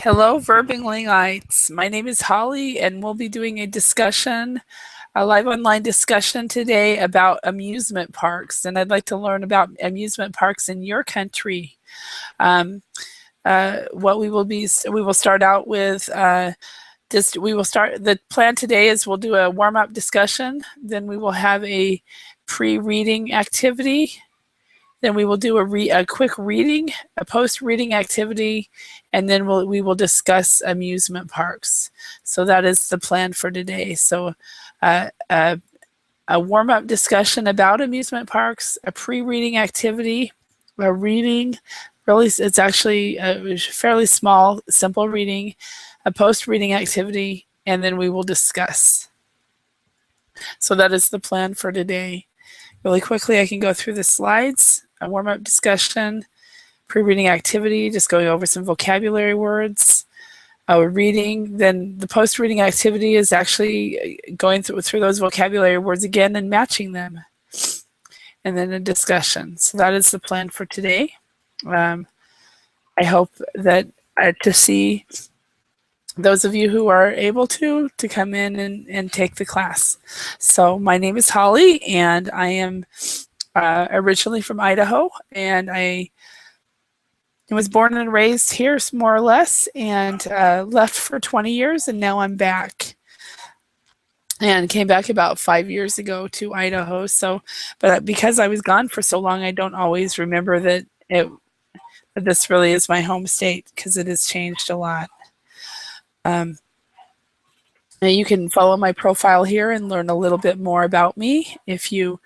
Hello, Verbinglites. My name is Holly, and we'll be doing a live online discussion today about amusement parks. And I'd like to learn about amusement parks in your country. Um, what we will start out with the plan today is we'll do a warm up discussion, then we will have a pre reading activity, then we will do a quick reading, a post-reading activity, and then we will discuss amusement parks. So that is the plan for today. So uh, uh, a warm-up discussion about amusement parks, a pre-reading activity, a reading, really it's actually a fairly small, simple reading, a post-reading activity, and then we will discuss. So that is the plan for today. Really quickly, I can go through the slides, a warm-up discussion, pre-reading activity, just going over some vocabulary words, reading. Then the post-reading activity is actually going through those vocabulary words again and matching them. And then a discussion. So that is the plan for today. I hope that to see those of you who are able to come in and take the class. So my name is Holly, and I am originally from Idaho, and I was born and raised here more or less, and left for 20 years, and now I'm back. And came back about 5 years ago to Idaho. So, but because I was gone for so long, I don't always remember that this really is my home state, because it has changed a lot. You can follow my profile here and learn a little bit more about me if you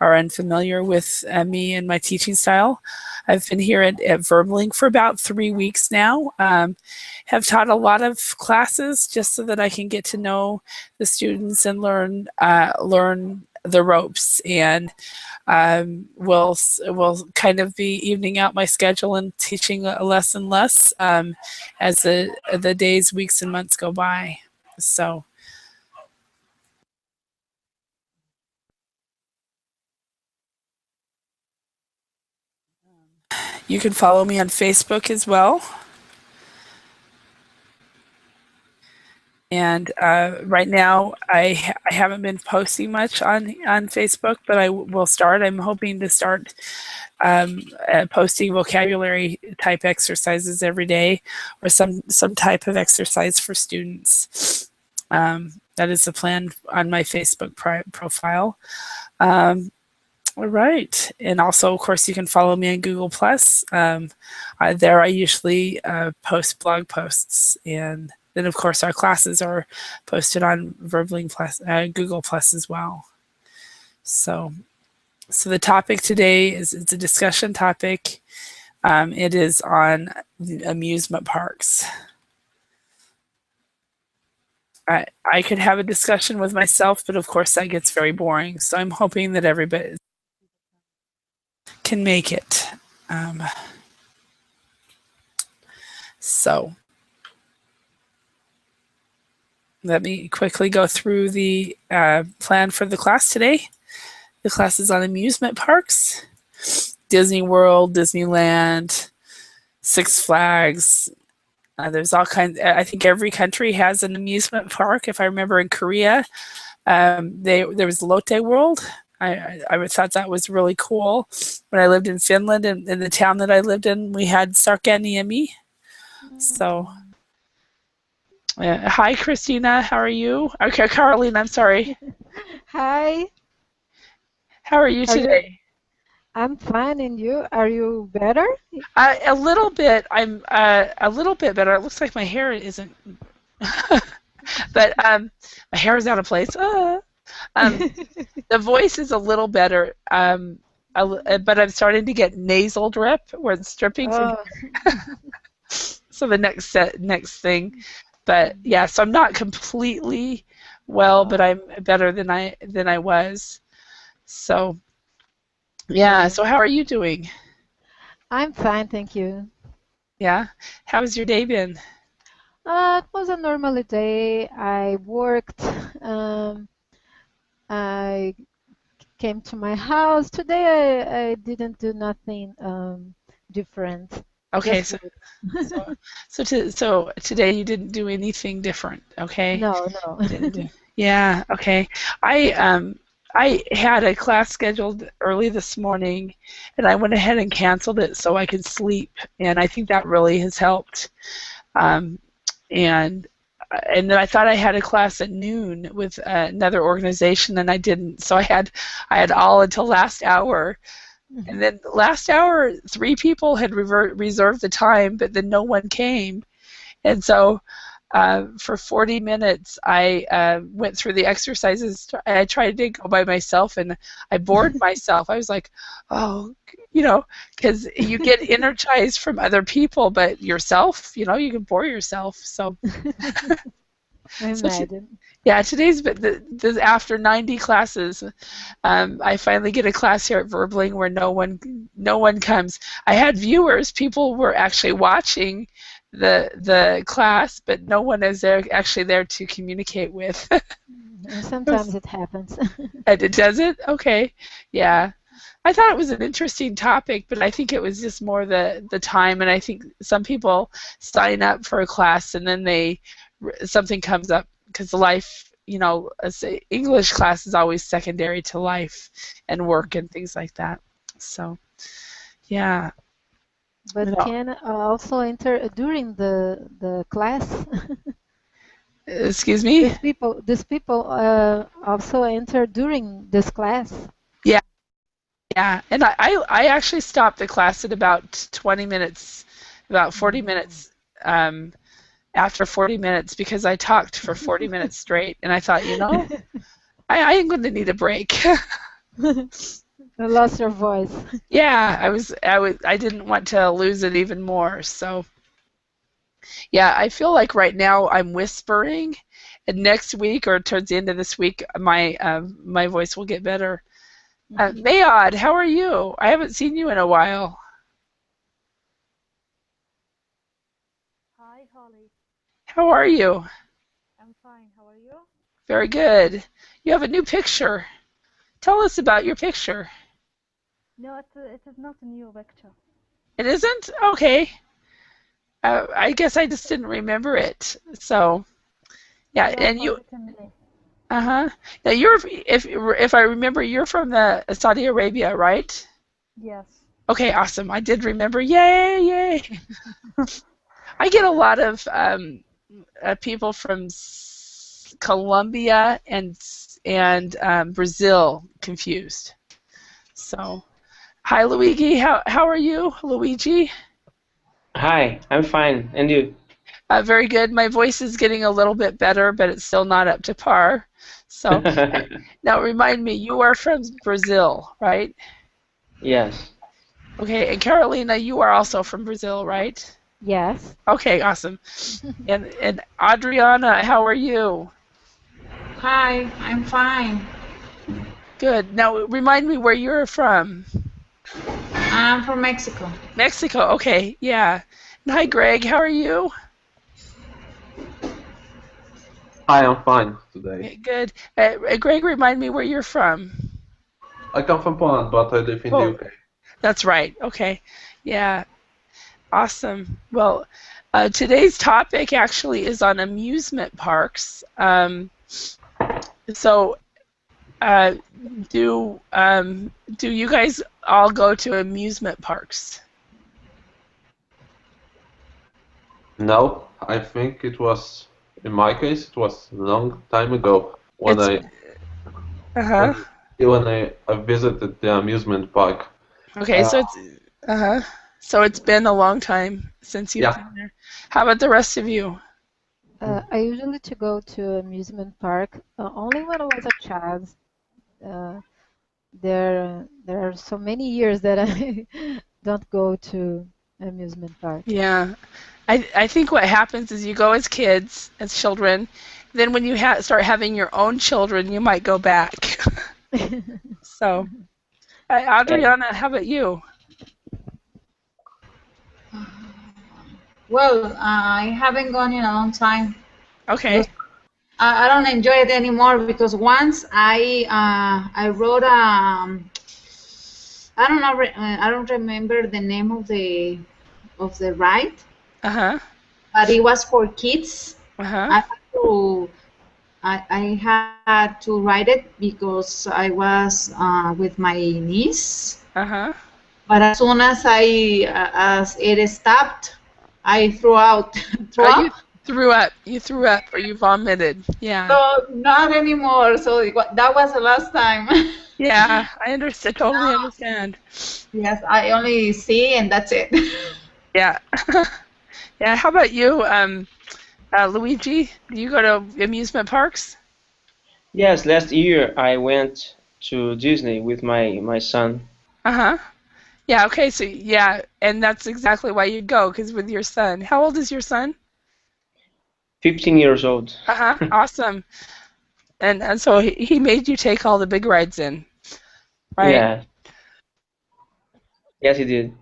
are unfamiliar with me and my teaching style. I've been here at Verblink for about 3 weeks now. Have taught a lot of classes just so that I can get to know the students and learn the ropes. And we'll kind of be evening out my schedule and teaching less and less as the days, weeks, and months go by. So. You can follow me on Facebook as well. And right now, I haven't been posting much on Facebook, but I will start. I'm hoping to start posting vocabulary type exercises every day, or some type of exercise for students. That is the plan on my Facebook profile. All right. And also, of course, you can follow me on Google Plus. There I usually post blog posts. And then, of course, our classes are posted on Verbling Plus, Google Plus as well. So the topic today it's a discussion topic. It is on amusement parks. I could have a discussion with myself, but of course that gets very boring. So I'm hoping that everybody can make it. So let me quickly go through the plan for the class today. The class is on amusement parks, Disney World, Disneyland, Six Flags. There's all kinds. I think every country has an amusement park. If I remember, in Korea, there was Lotte World. I thought that was really cool. When I lived in Finland, and in the town that I lived in, we had Sarkaniemi. So, hi, Christina. How are you? Okay, Caroline. I'm sorry. Hi, How are you are you? today? I'm fine, and you? Are you better? A little bit. I'm a little bit better. It looks like my hair isn't, but my hair is out of place. The voice is a little better, but I'm starting to get nasal drip where it's dripping from. Oh, So the next thing, but yeah, so I'm not completely well, but I'm better than I was. So yeah. okay. So how are you doing? I'm fine, thank you. Yeah. How's your day been? It was a normal day. I worked. Um, I came to my house. Today I didn't do nothing different. Okay, Just so food. so so today you didn't do anything different. Okay. No, no. Didn't do. Yeah, okay. I had a class scheduled early this morning and I went ahead and canceled it so I could sleep, and I think that really has helped. Um, and and then I thought I had a class at noon with another organization and I didn't. So I had all until last hour. And Mhm. then last hour, three people had reserved the time, but then no one came. And so for 40 minutes, I went through the exercises. I tried to go by myself, and I bored myself. I was like, oh, because you get energized from other people, but yourself, you can bore yourself. So, so Imagine. yeah, today's after 90 classes. I finally get a class here at Verbling where no one comes. I had viewers; people were actually watching the class, but no one is there actually there to communicate with. Sometimes it happens. It does it? Okay, yeah. I thought it was an interesting topic, but I think it was just more the time, and I think some people sign up for a class and then something comes up because life, English class is always secondary to life and work and things like that. So, yeah. But can also enter during the class. Excuse me? These people also enter during this class. Yeah, yeah. And I actually stopped the class at about 20 minutes, about 40 Mm. minutes after 40 minutes because I talked for 40 minutes straight, and I thought, I am going to need a break. You lost your voice. Yeah, I didn't want to lose it even more. So, yeah, I feel like right now I'm whispering, and next week or towards the end of this week, my voice will get better. Mayod, how are you? I haven't seen you in a while. Hi, Holly. How are you? I'm fine. How are you? Very good. You have a new picture. Tell us about your picture. No, it is not a new picture. It isn't? Okay. I guess I just didn't remember it. So, yeah, You have and you, forgotten me. uh-huh. Now if I remember, you're from the Saudi Arabia, right? Yes. Okay, awesome. I did remember. Yay, yay. I get a lot of people from Colombia and Brazil confused. So, hi, Luigi. How are you, Luigi? Hi, I'm fine. And you? Very good. My voice is getting a little bit better, but it's still not up to par. So, now remind me, you are from Brazil, right? Yes. Okay, and Carolina, you are also from Brazil, right? Yes. Okay, awesome. And Adriana, how are you? Hi, I'm fine. Good. Now remind me where you're from. I'm from Mexico. Mexico. Okay, yeah. And hi, Greg. How are you? Hi, I'm fine today. Yeah, good. Greg, remind me where you're from. I come from Poland, but I live in the Oh, UK. that's right. Okay. Yeah. Awesome. Well, today's topic actually is on amusement parks. So, uh, do you guys all go to amusement parks? No, I think it was, in my case, it was a long time ago when It's I uh-huh. when I visited the amusement park. Okay, Uh, so it's uh-huh. So it's been a long time since you've yeah, been there. How about the rest of you? I usually to go to amusement park only when I was a child. Uh, there are so many years that I don't go to amusement park. Yeah. I think what happens is you go as kids, as children, then when you start having your own children, you might go back. So, Uh, Adriana, how about you? Well, I haven't gone in a long time because Okay. I don't enjoy it anymore because once I wrote I don't know I don't remember the name of of the ride, Uh-huh. but it was for kids. Uh-huh. I had to I had to ride it because I was with my niece. Uh-huh. But as soon as it stopped, I threw out threw Oh, you up. threw up. You threw up or you vomited. Yeah. So not anymore. So that was the last time. Yeah, I understand. Totally understand. Yes, I only see and that's it. Yeah. Yeah. How about you, Luigi? Do you go to amusement parks? Yes, last year I went to Disney with my son. Uh-huh. Yeah, okay, so yeah, and that's exactly why you go, because with your son. How old is your son? 15 years old. Uh-huh. Awesome. And so he made you take all the big rides in, right? Yeah, yes, he did.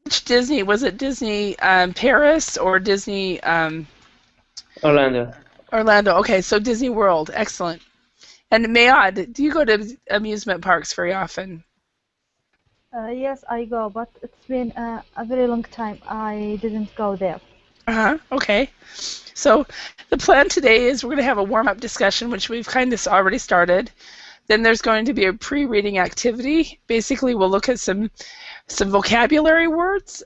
Which Disney? Was it Disney Paris or Disney Orlando. Orlando? Okay, so Disney World. Excellent. And Mayad, do you go to amusement parks very often? Yes, I go, but it's been a very long time. I didn't go there. Uh-huh. Okay. So the plan today is we're going to have a warm-up discussion, which we've kind of already started. Then there's going to be a pre-reading activity. Basically, we'll look at some vocabulary words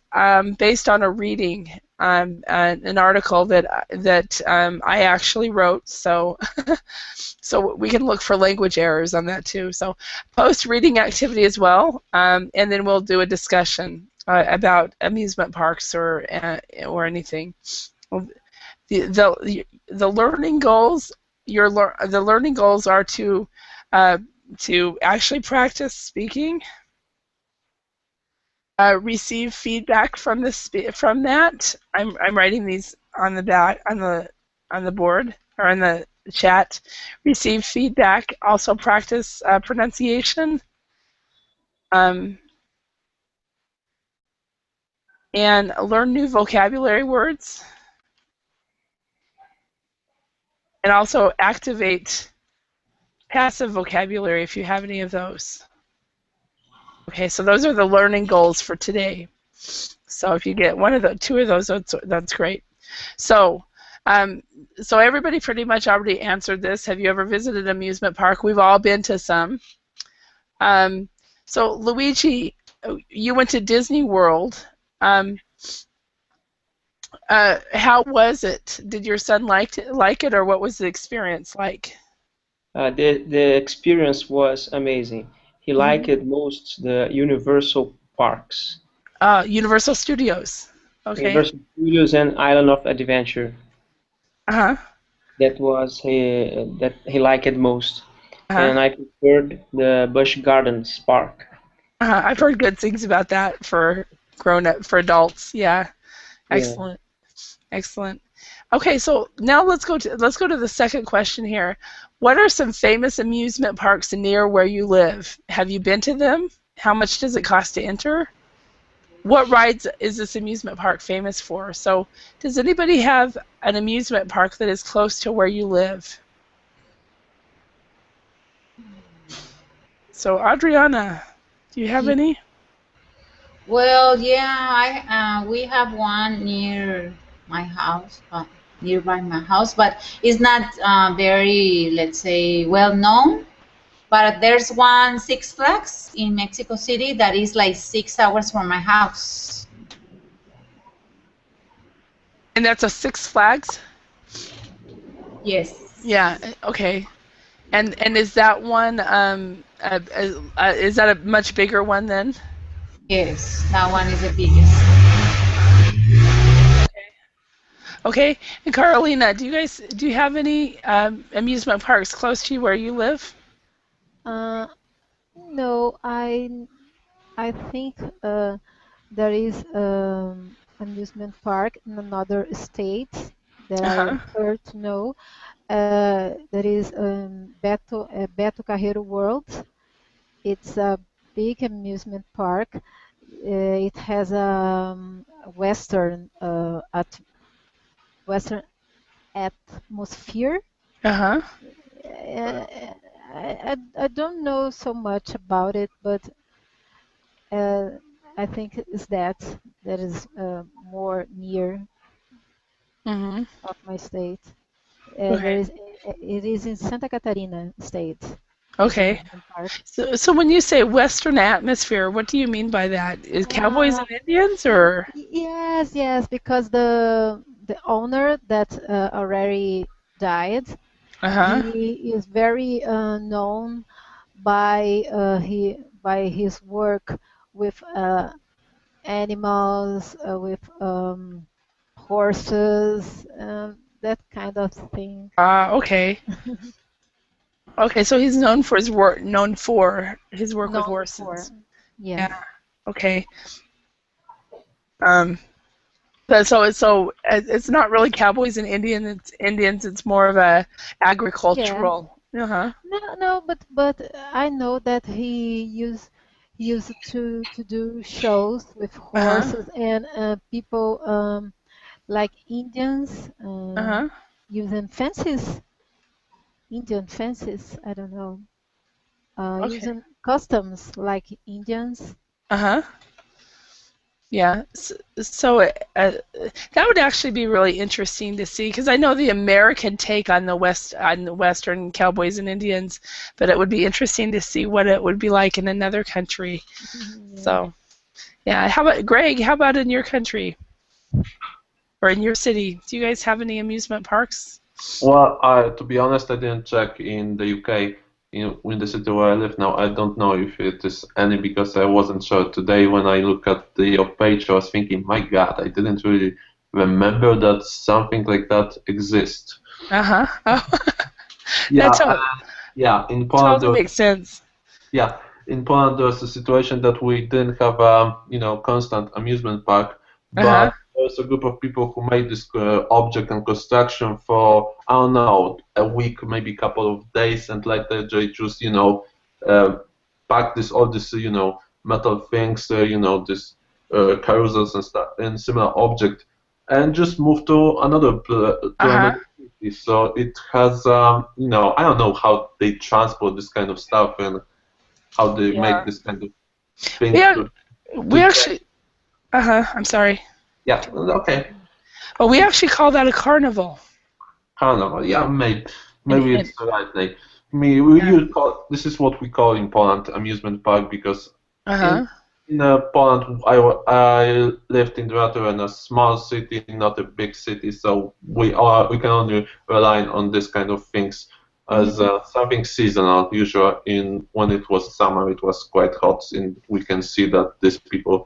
based on a reading, an article that I actually wrote. So so we can look for language errors on that too. So post-reading activity as well, and then we'll do a discussion about amusement parks or anything. Well, the learning goals the learning goals are to actually practice speaking, receive feedback from from that. I'm writing these on the back on the board or on the chat. Receive feedback. Also practice pronunciation. Um, and learn new vocabulary words. And also activate passive vocabulary if you have any of those. Okay, so those are the learning goals for today. So if you get one of the two of those, that's great. So, so everybody pretty much already answered this. Have you ever visited an amusement park? We've all been to some. So Luigi, you went to Disney World. How was it? Did your son like it, or what was the experience like? The experience was amazing. He liked it most the Universal parks, Universal Studios. Okay. Universal Studios and Island of Adventure. Uh-huh. That he liked it most, Uh-huh. and I preferred the Busch Gardens park. I've heard good things about that for for adults. Yeah. Yeah. Excellent. Excellent. Okay, so now let's go to the second question here. What are some famous amusement parks near where you live? Have you been to them? How much does it cost to enter? What rides is this amusement park famous for? So, does anybody have an amusement park that is close to where you live? So, Adriana, do you have any? Well, yeah, we have one near my house, nearby my house, but it's not very, let's say, well known. But there's one Six Flags in Mexico City that is like 6 hours from my house. And that's a Six Flags? Yes. Yeah, okay. And is that one is that a much bigger one then? Yes, that one is the biggest. Okay. And Carolina, do you have any amusement parks close to you where you live? Uh, no, I think there is amusement park in another state that I Uh-huh. heard to know. There is Beto Carreiro World. It's a big amusement park. It has a Western atmosphere. Uh-huh. I don't know so much about it, but uh, I think is that is more near Hmm. of my state. Okay. It is in Santa Catarina state. This Okay. amusement park. So when you say Western atmosphere, what do you mean by that? Is cowboys Uh, and Indians or? yes, yes, because the owner that already died, Uh-huh. he is very known by his work with animals, with horses, that kind of thing. Okay. Okay, so he's known for his work with Known for, horses. yes. Yeah. Okay. Um, but it's not really cowboys and Indians. It's more of a Yes. agricultural. Uh-huh. No, no, but I know that he used to do shows with Uh-huh. horses and people like Indians Uh-huh. using fences, Indian fences. I don't know, Okay. using customs like Indians. Uh-huh. Yeah. So that would actually be really interesting to see because I know the American take on the Western cowboys and Indians, but it would be interesting to see what it would be like in another country. Yes. So, yeah. How about Greg? How about in your country or in your city? Do you guys have any amusement parks? Well, to be honest, I didn't check in the UK, in the city where I live now. I don't know if it is any because I wasn't sure. Today, when I look at your page, I was thinking, my God, I didn't really remember that something like that exists. Uh-huh. Oh, Yeah, that yeah. In Poland, totally makes sense. yeah, in Poland, there was a situation that we didn't have constant amusement park, Uh-huh. but there's a group of people who made this object and construction for, I don't know, a week, maybe a couple of days, and later they just, uh, pack all this, metal things, this carousels and stuff, and similar object, and just move to Uh-huh. another city. So it has, I don't know how they transport this kind of stuff and how they make Yeah. this kind of thing We to ac- we get. actually uh-huh. I'm sorry. Yeah, okay. Oh, we actually call that a carnival. Carnival. Yeah, And, maybe and it's the right name. We yeah. use this is what we call in Poland amusement park because in Uh-huh. Poland I lived in rather in a small city, not a big city, so we can only rely on this kind of things as Hmm. something seasonal. Usually, in when it was summer, it was quite hot, and we can see that these people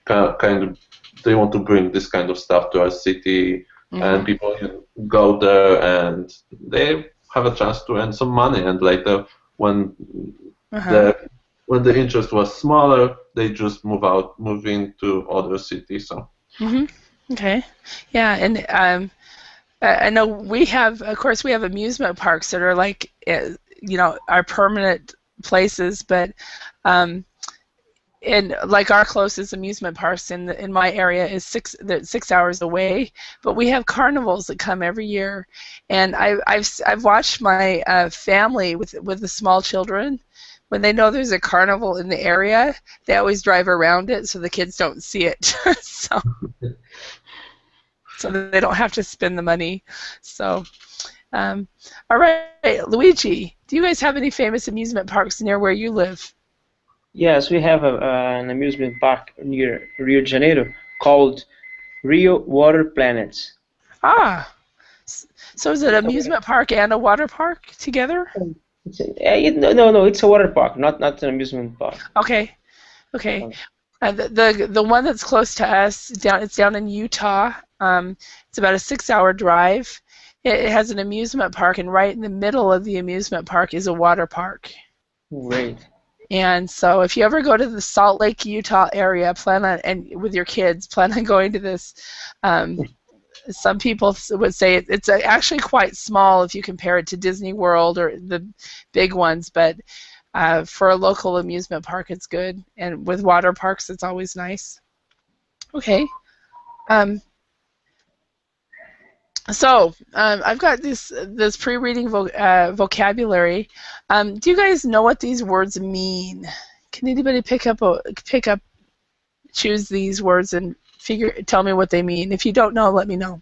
kind of they want to bring this kind of stuff to our city, and Hmm. people go there and they have a chance to earn some money. And later, when Uh-huh. the when the interest was smaller, they just move into other cities. So Hmm. Okay. Yeah, and I know of course, we have amusement parks that are like, our permanent places, but um, and like our closest amusement parks in my area is 6 hours away, but we have carnivals that come every year, and I've watched my family with the small children. When they know there's a carnival in the area, they always drive around it so the kids don't see it, so that they don't have to spend the money. So, all right, Luigi, do you guys have any famous amusement parks near where you live? Yes, we have an amusement park near Rio de Janeiro called Rio Water Planets. Ah, so is it It's an a water, amusement park and a water park together? no, it's a water park, not an amusement park. Okay, okay. The one that's close to us it's down in Utah. It's about a 6-hour drive. It has an amusement park, and right in the middle of the amusement park is a water park. Great. And so, if you ever go to the Salt Lake, Utah area, and with your kids, plan on going to this. Um, some people would say it's actually quite small if you compare it to Disney World or the big ones, but for a local amusement park, it's good. And with water parks, it's always nice. Okay. Um, I've got this pre-reading vocabulary. Do you guys know what these words mean? Can anybody pick up choose these words and tell me what they mean. If you don't know, let me know.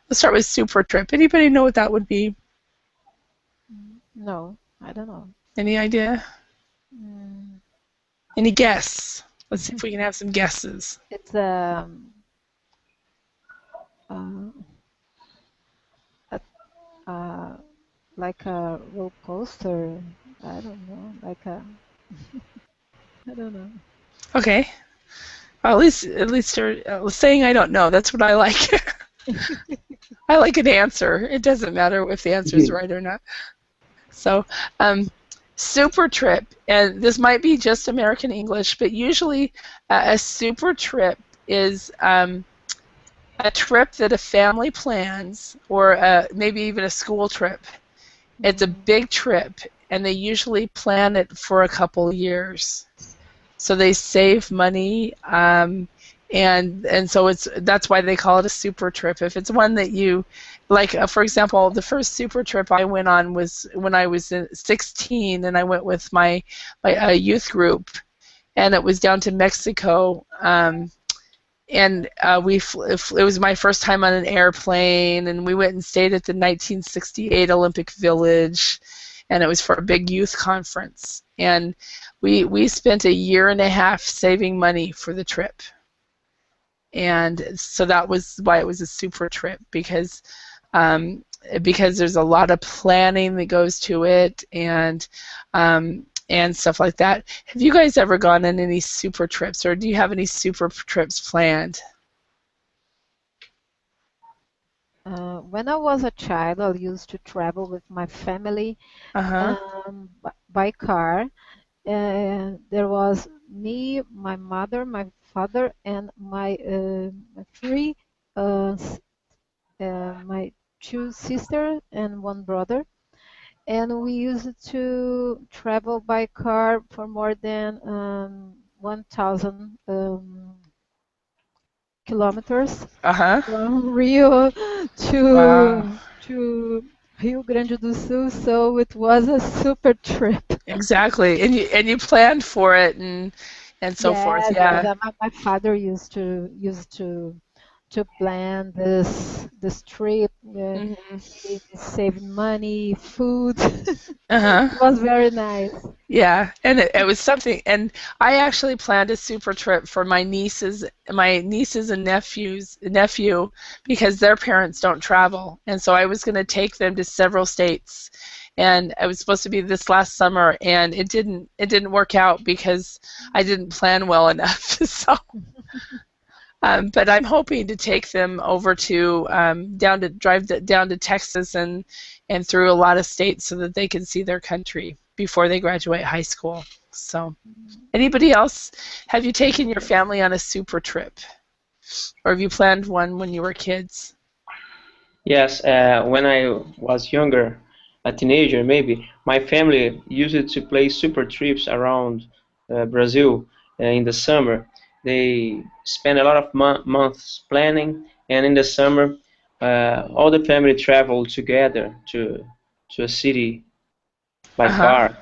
Let's start with super trip. Anybody know what that would be? No, I don't know. Any idea? Mm, Any guess? Let's see if we can have some guesses. it's uh, a, like a roller coaster. I don't know. Like a I don't know. Okay. Well, at least you're saying I don't know. That's what I like. I like an answer. It doesn't matter if the answer is right or not. So, super trip, and this might be just American English, but usually a super trip is a trip that a family plans, or maybe even a school trip. It's a big trip, and they usually plan it for a couple of years. So they save money, and so that's why they call it a super trip. If it's one that you like, for example, the first super trip I went on was when I was 16, and I went with my youth group, and it was down to Mexico. And it was my first time on an airplane, and we went and stayed at the 1968 Olympic Village, and it was for a big youth conference. And we spent a year and a half saving money for the trip. And so that was why it was a super trip, because there's a lot of planning that goes to it, and stuff like that. Have you guys ever gone on any super trips, or do you have any super trips planned? When I was a child, I used to travel with my family by car. There was me, my mother, my father, and my my two sisters and one brother. And we used to travel by car for more than 1,000 kilometers Uh-huh. from Rio Wow. to Rio Grande do Sul. So it was a super trip. Exactly. And you planned for it and so forth. Yes, yes. Yeah. My father used to plan this trip. Hmm. He saved money, food. Uh-huh. It was very nice. Yeah, and it was something, and I actually planned a super trip for my nieces and nephew, because their parents don't travel, and so I was going to take them to several states, and it was supposed to be this last summer, and it didn't work out because I didn't plan well enough. So, but I'm hoping to take them over to down to Texas and through a lot of states so that they can see their country before they graduate high school. So, anybody else? Have you taken your family on a super trip, or have you planned one when you were kids? Yes, when I was younger, a teenager maybe, my family used to play super trips around Brazil in the summer. They spend a lot of months planning, and in the summer, all the family travel together to a city by Uh-huh. car,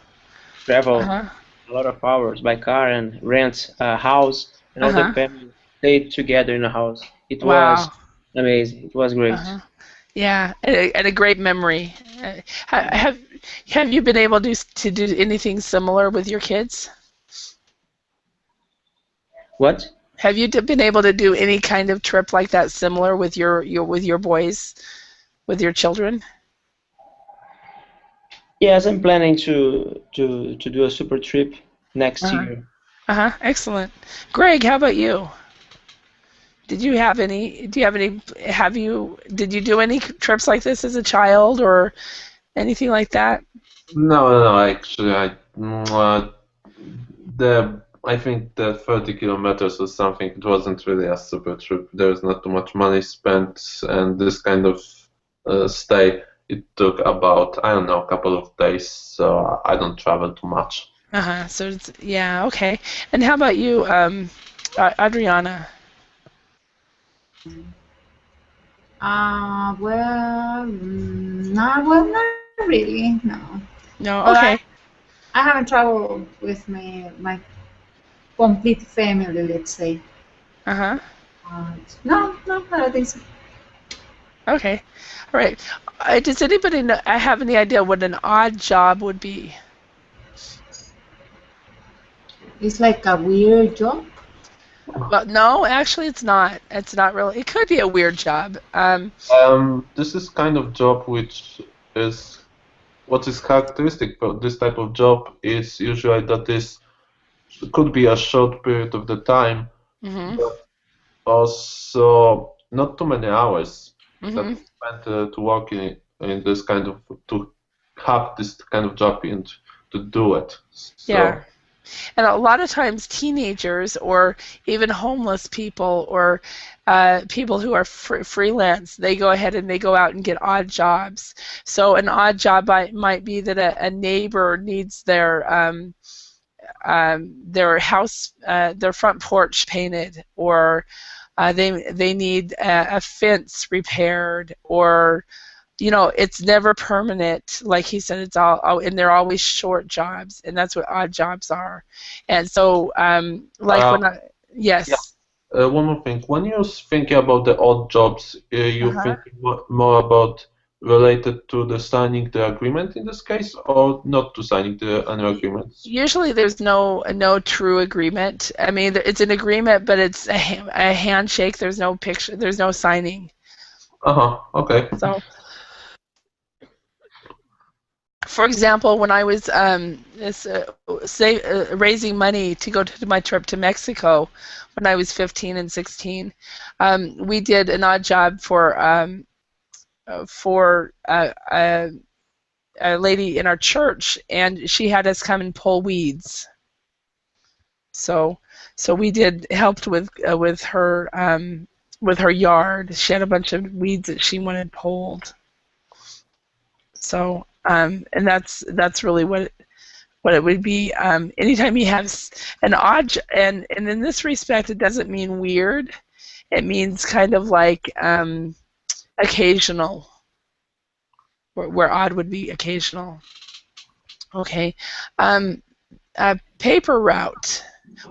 travel Uh-huh. a lot of hours by car and rent a house, and all the Uh-huh. family stayed together in a house. It was Wow. amazing. It was great. Uh-huh. Yeah, and a great memory. Have you been able to do anything similar with your kids? What? Have you been able to do any kind of trip like that similar with your boys, with your children? Yes, I'm planning to do a super trip next Uh-huh. year. Uh-huh. Excellent. Greg, how about you? Did you have any? Do you have any? Did you do any trips like this as a child or anything like that? No, actually, I think the 30 kilometers or something, it wasn't really a super trip. There's not too much money spent, and this kind of stay, it took about, I don't know, a couple of days, so I don't travel too much. Uh-huh. So yeah, okay. And how about you, Adriana? Not really, no. No, Well, okay. I haven't traveled with my complete family, let's say. Uh-huh. No, I don't think so. Okay. All right. Does anybody know, I have any idea what an odd job would be? It's like a weird job. Well, no, actually, it's not. It's not really. It could be a weird job. This is kind of job which is what is characteristic for this type of job is usually that this could be a short period of the time, Mm-hmm. but also not too many hours that Mm-hmm. we spend to work in this kind of to have this kind of job and to do it. Yeah. So And a lot of times, teenagers or even homeless people or people who are freelance, they go ahead and they go out and get odd jobs. So an odd job might be that a neighbor needs their house, their front porch painted, or they need a fence repaired, or it's never permanent. Like he said, it's all, and they're always short jobs, and that's what odd jobs are. And so, like uh, when I, yeah. yes, One more thing. When you're thinking about the odd jobs, you uh-huh. think more about related to the signing the agreement in this case, or not to signing the annual agreements? Usually there's no true agreement. I mean, it's an agreement, but it's a handshake. There's no picture. There's no signing. Uh-huh. Okay. So, for example, when I was raising money to go to my trip to Mexico when I was 15 and 16, we did an odd job for a lady in our church, and she had us come and pull weeds. So we helped with her yard. She had a bunch of weeds that she wanted pulled. So and that's really what it would be. Anytime you have an odd, and in this respect, it doesn't mean weird. It means kind of like occasional, where odd would be occasional. Okay. Paper route,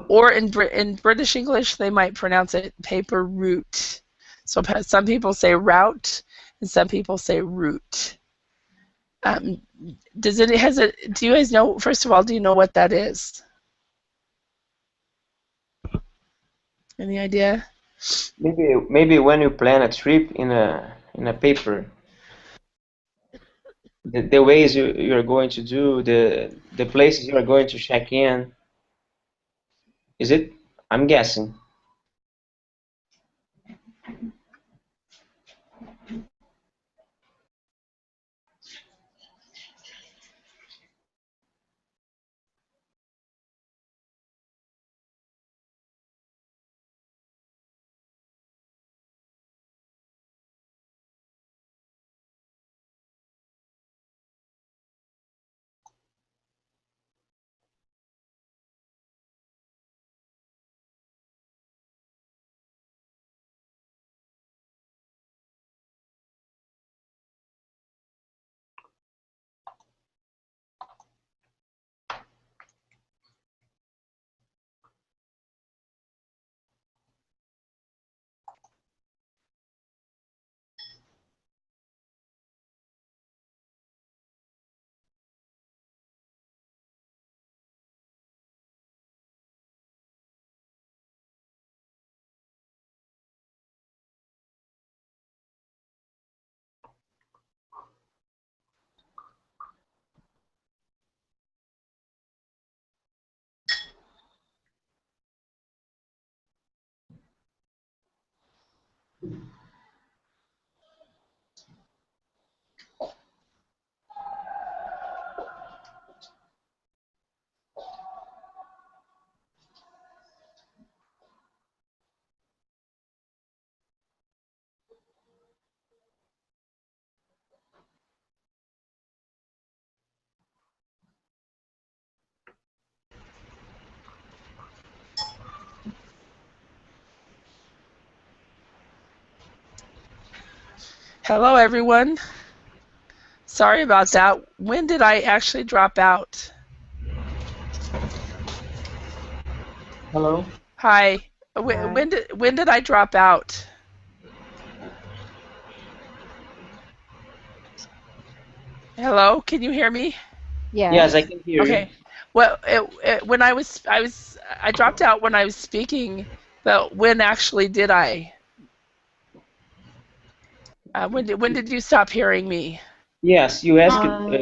or in British English, they might pronounce it paper route. So some people say route, and some people say route. Do you guys know? First of all, do you know what that is? Any idea? Maybe when you plan a trip in a paper, the ways you're going to do, the places you are going to check in, is it? I'm guessing. Hello, everyone. Sorry about that. When did I actually drop out? Hello? Hi. Hi. When did I drop out? Hello, can you hear me? Yes, I Yes. can hear you. Okay. Well, when I dropped out when I was speaking, but when actually did I? When did you stop hearing me? Yes, you asked Uh,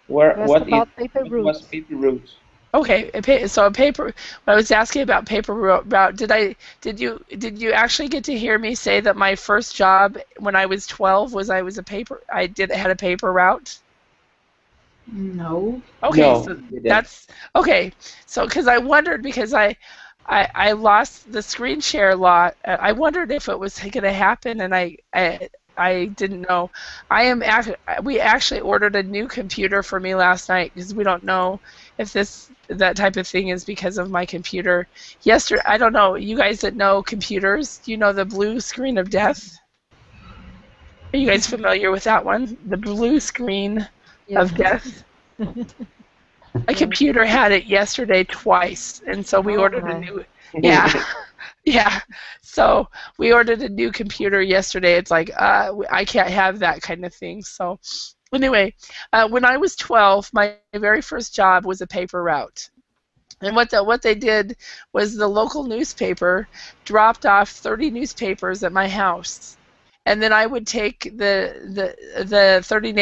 where you asked about paper what was routes. paper route. Okay, so a paper. When I was asking about paper route, did you actually get to hear me say that my first job when I was 12 was I had a paper route? No. Okay, No, so you didn't. that's okay. So because I wondered because I lost the screen share lot. I wondered if it was going to happen, and I didn't know. We actually ordered a new computer for me last night because we don't know if that type of thing is because of my computer. Yesterday, I don't know. You guys that know computers, do you know the blue screen of death? Are you guys familiar with that one? The blue screen of Yes. death. My Yes. computer had it yesterday twice, and so we Oh ordered a my. new. Yeah, yeah. So we ordered a new computer yesterday. It's like I can't have that kind of thing. So anyway, when I was 12, my very first job was a paper route. And what they did was the local newspaper dropped off 30 newspapers at my house, and then I would take the 30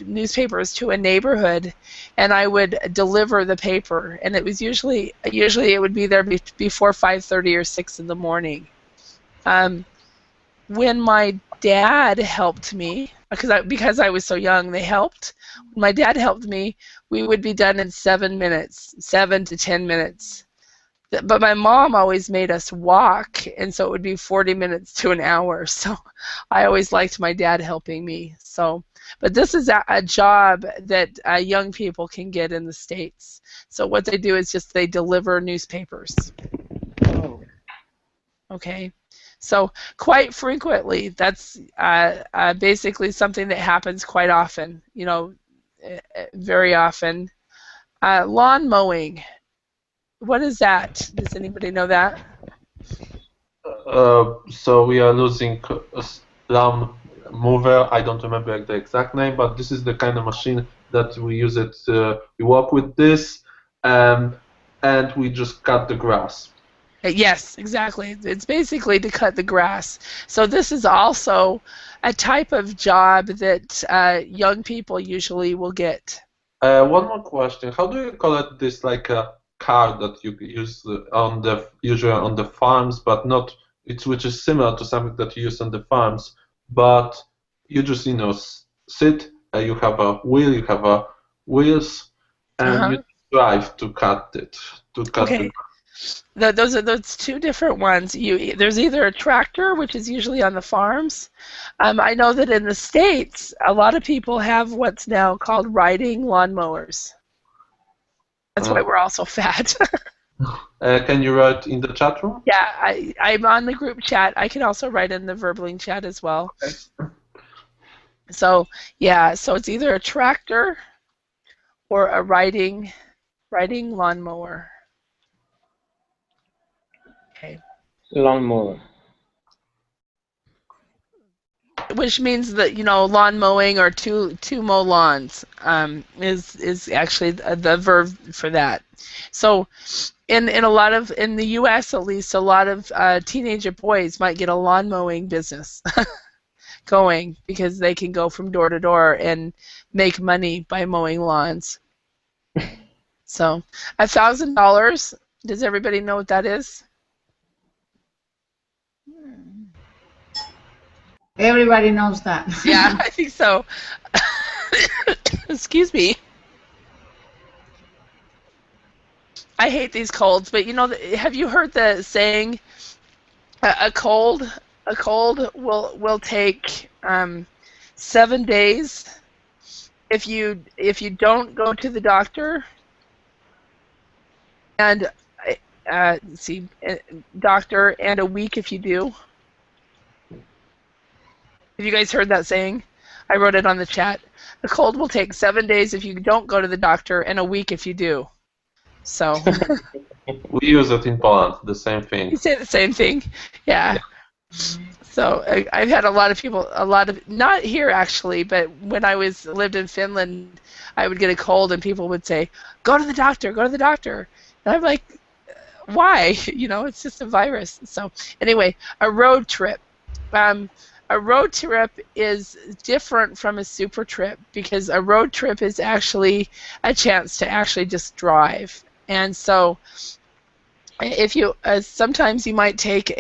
newspapers to a neighborhood, and I would deliver the paper. And it was usually it would be there before 5:30 or 6 in the morning. Um, when my dad helped me, because I was so young, they helped. When my dad helped me, we would be done in 7 minutes, 7 to 10 minutes. But my mom always made us walk, and so it would be 40 minutes to an hour. So I always liked my dad helping me. So, but this is a job that young people can get in the States. So what they do is just they deliver newspapers. Oh. Okay. So quite frequently, that's basically something that happens quite often, very often. Lawn mowing. What is that? Does anybody know that? So we are losing a Slam mover. I don't remember the exact name, but this is the kind of machine that we use it. We work with this, and we just cut the grass. Yes, exactly. It's basically to cut the grass. So this is also a type of job that young people usually will get. One more question. How do you call it this like a car that you use on the usually on the farms, but not it's which is similar to something that you use on the farms, but you just sit, you have a wheel, you have a wheels, and you Uh-huh. drive to cut the Okay. Those two different ones. There's either a tractor, which is usually on the farms. I know that in the States, a lot of people have what's now called riding lawnmowers. That's why uh, we're all so fat. can you write in the chat room? Yeah, I'm on the group chat. I can also write in the Verbling chat as well. Okay. So yeah, so it's either a tractor or a riding lawnmower. Okay. Lawnmower. Which means that lawn mowing or to mow lawns is actually the verb for that. So in a lot of in the U.S. at least a lot of teenager boys might get a lawn mowing business going because they can go from door to door and make money by mowing lawns. So $1,000. Does everybody know what that is? Everybody knows that. Yeah, I think so. Excuse me. I hate these colds, but have you heard the saying a cold will take 7 days if you don't go to the doctor and let's see doctor and a week if you do. Have you guys heard that saying? I wrote it on the chat. A cold will take 7 days if you don't go to the doctor and a week if you do. So We use it in Poland, the same you thing. say the same thing. Yeah. So I've had a lot of people, not here actually, but when I lived in Finland, I would get a cold and people would say, "Go to the doctor, go to the doctor," and I'm like, "Why? It's just a virus." So anyway, a road trip. Um, a road trip is different from a super trip because a road trip is actually a chance to actually just drive, and so if you sometimes you might take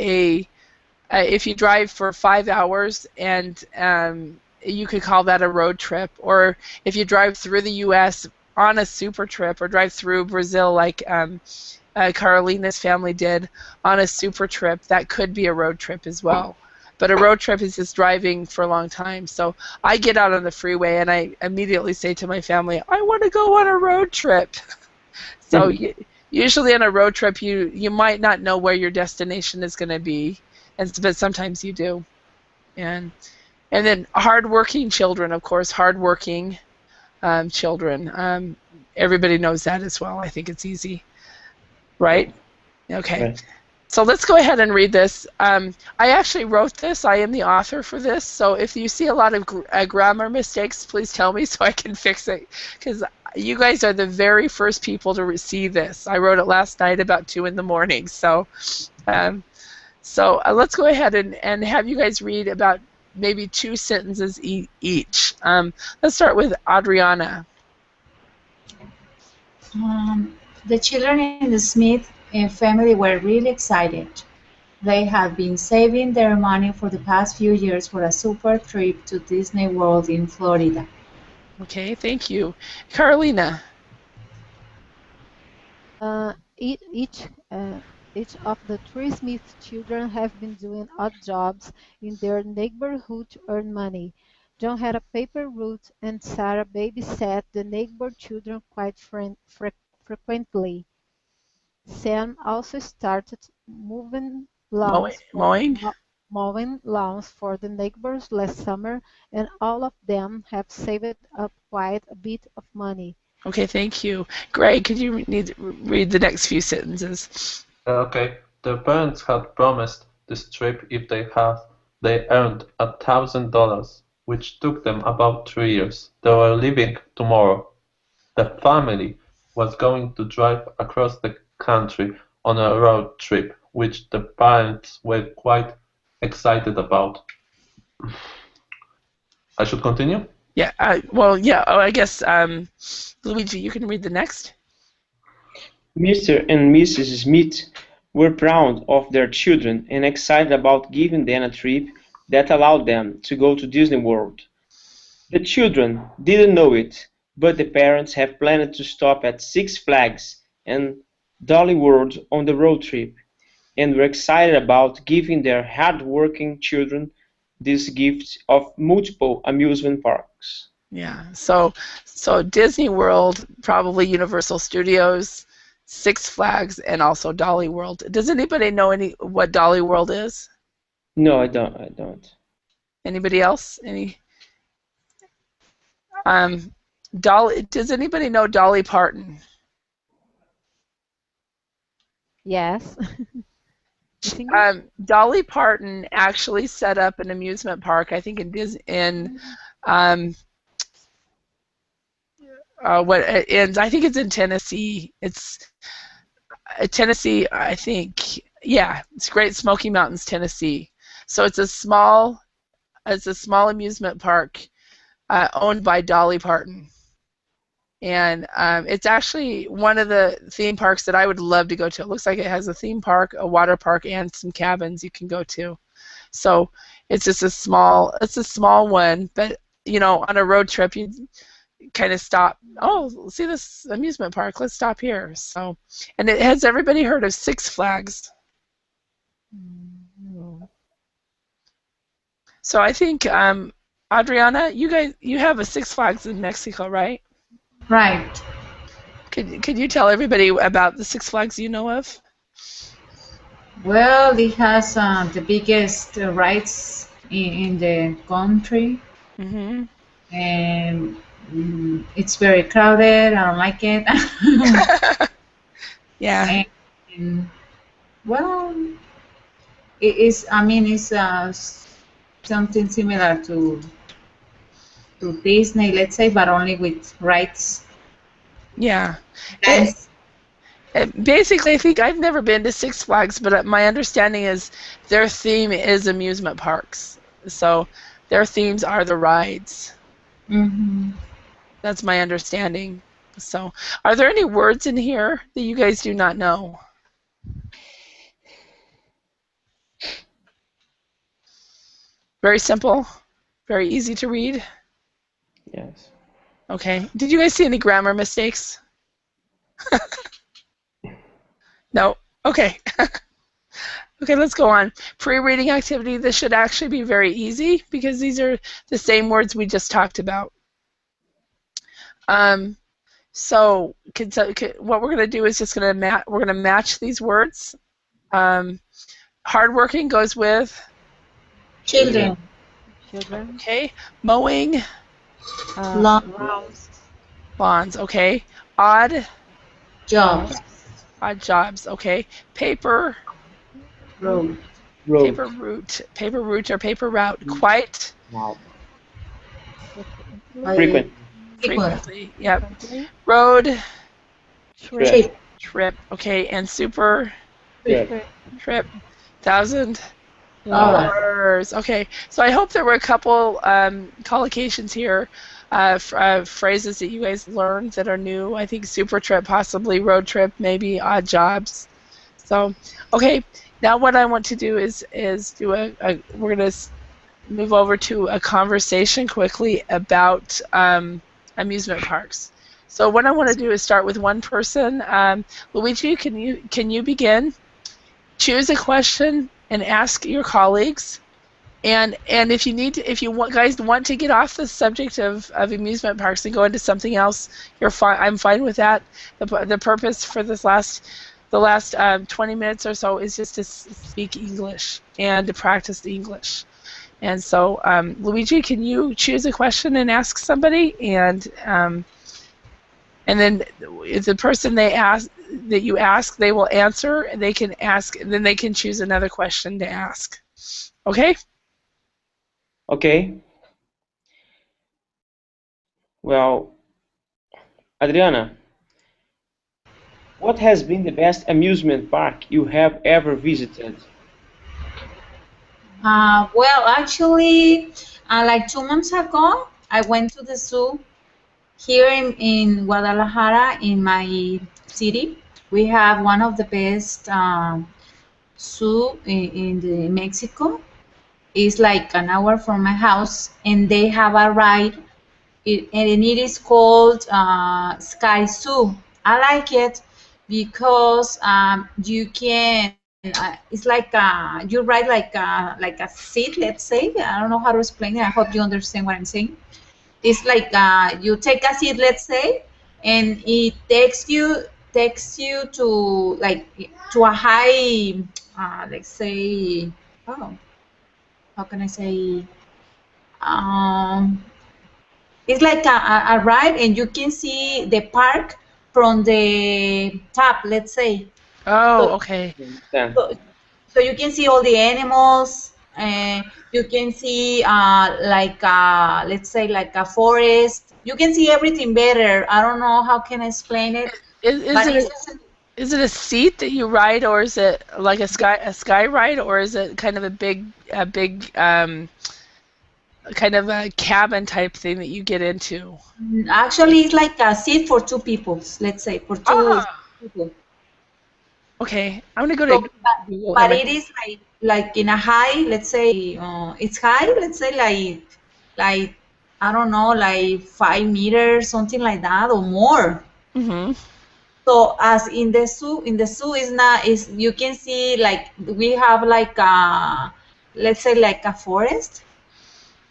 if you drive for 5 hours and you could call that a road trip, or if you drive through the U.S. on a super trip, or drive through Brazil like Carolina's family did on a super trip, that could be a road trip as well. But a road trip is just driving for a long time. So I get out on the freeway and I immediately say to my family, I want to go on a road trip. So usually on a road trip, you might not know where your destination is going to be, but sometimes you do. And then hardworking children, of course, hardworking children. Everybody knows that as well. I think it's easy, right? Okay. Right. So let's go ahead and read this. I actually wrote this. I am the author for this. So if you see a lot of grammar mistakes, please tell me so I can fix it. Because you guys are the very first people to receive this. I wrote it last night about 2 in the morning. So let's go ahead and have you guys read about maybe 2 sentences each. Let's start with Adriana. The children in the Smith family were really excited. They had been saving their money for the past few years for a super trip to Disney World in Florida. Okay, thank you. Carolina. Each of the three Smith children have been doing odd jobs in their neighborhood to earn money. John had a paper route, and Sarah babysat the neighbor children quite frequently. Sam also started mowing lawns Mowing? for the neighbors last summer, and all of them have saved up quite a bit of money. Okay, thank you. Greg, could you read the next few sentences? Okay. Their parents had promised this trip if they earned $1,000, which took them about 3 years. They were leaving tomorrow. The family was going to drive across the country on a road trip, which the parents were quite excited about. I should continue? Yeah, I guess, Luigi, you can read the next. Mr. and Mrs. Smith were proud of their children and excited about giving them a trip that allowed them to go to Disney World. The children didn't know it, but the parents have planned to stop at Six Flags and Dolly World on the road trip, and were excited about giving their hard-working children this gift of multiple amusement parks. Yeah, so Disney World, probably Universal Studios, Six Flags, and also Dolly World. Does anybody know what Dolly World is? No, I don't. Anybody else? Dolly. Does anybody know Dolly Parton? Yes. The Dolly Parton actually set up an amusement park, I think I think it's in Tennessee. It's Tennessee, I think. Yeah, it's Great Smoky Mountains, Tennessee. So it's a small amusement park owned by Dolly Parton, and it's actually one of the theme parks that I would love to go to. It looks like it has a theme park, a water park, and some cabins you can go to. So it's just a small one, but on a road trip you kind of stop. Oh, see this amusement park? Let's stop here. So, and has everybody heard of Six Flags? No. So I think Adriana, you have a Six Flags in Mexico, right? Right. Could you tell everybody about the Six Flags you know of? Well, it has the biggest rides in the country, Mm-hmm. and it's very crowded. I don't like it. Yeah. And well, it is. I mean, it's something similar to Disney, let's say, but only with rides. Yeah. It, Nice. basically, I think I've never been to Six Flags, but my understanding is their theme is amusement parks. So their themes are the rides. Mm-hmm. That's my understanding. So, are there any words in here that you guys do not know? Very simple, very easy to read. Yes. Okay. Did you guys see any grammar mistakes? No. Okay. Okay, let's go on. Pre-reading activity. This should actually be very easy because these are the same words we just talked about. So what we're going to do is just going to we're going to match these words. Hardworking goes with Children. Children. okay. Mowing Long Lawns. lawns. Okay. Odd jobs. jobs. Okay. Paper Road. paper Road. route or paper route. Quite Wow. Frequently. Frequent. frequently. Yep. Frequently. Road Trip. trip. Okay. And super Trip. trip. $1,000. Dollars. Okay, so I hope there were a couple collocations here, phrases that you guys learned that are new. I think super trip, possibly road trip, maybe odd jobs. So, okay, now what I want to do is do we're going to move over to a conversation quickly about amusement parks. So what I want to do is start with one person. Luigi, can you begin? Choose a question and ask your colleagues. And if you guys want to get off the subject of amusement parks and go into something else, you're fine. I'm fine with that. The purpose for the last 20 minutes or so is just to speak English and to practice the English. And so, Luigi, can you choose a question and ask somebody? And then if the person you ask, they will answer, and they can ask, and then they can choose another question to ask. Okay? Okay. Well, Adriana, what has been the best amusement park you have ever visited? Well, actually, like 2 months ago, I went to the zoo here in Guadalajara, in my city. We have one of the best zoo in the Mexico. It's like an hour from my house, and they have a ride, and it is called Sky Zoo. I like it because you can. It's like you ride like a seat. Let's say I don't know how to explain it. I hope you understand what I'm saying. It's like you take a seat, let's say, and it takes you to like to a high, let's say, oh, how can I say? Um, it's like a ride, and you can see the park from the top, let's say. Oh, So, okay. Understand? so, so you can see all the animals, and you can see like let's say like a forest. You can see everything better. I don't know how can I explain it, Is but it is it a seat that you ride, or is it like a sky ride, or is it kind of a big kind of a cabin type thing that you get into? actually it's like a seat for two people. Let's say for two Ah, people. okay. I'm gonna go So, to but, Google but Image. it is like in a high, let's say, it's high, let's say like I don't know, like 5 meters, something like that, or more. Mhm. So as in the zoo is not is you can see like we have like a, let's say like a forest.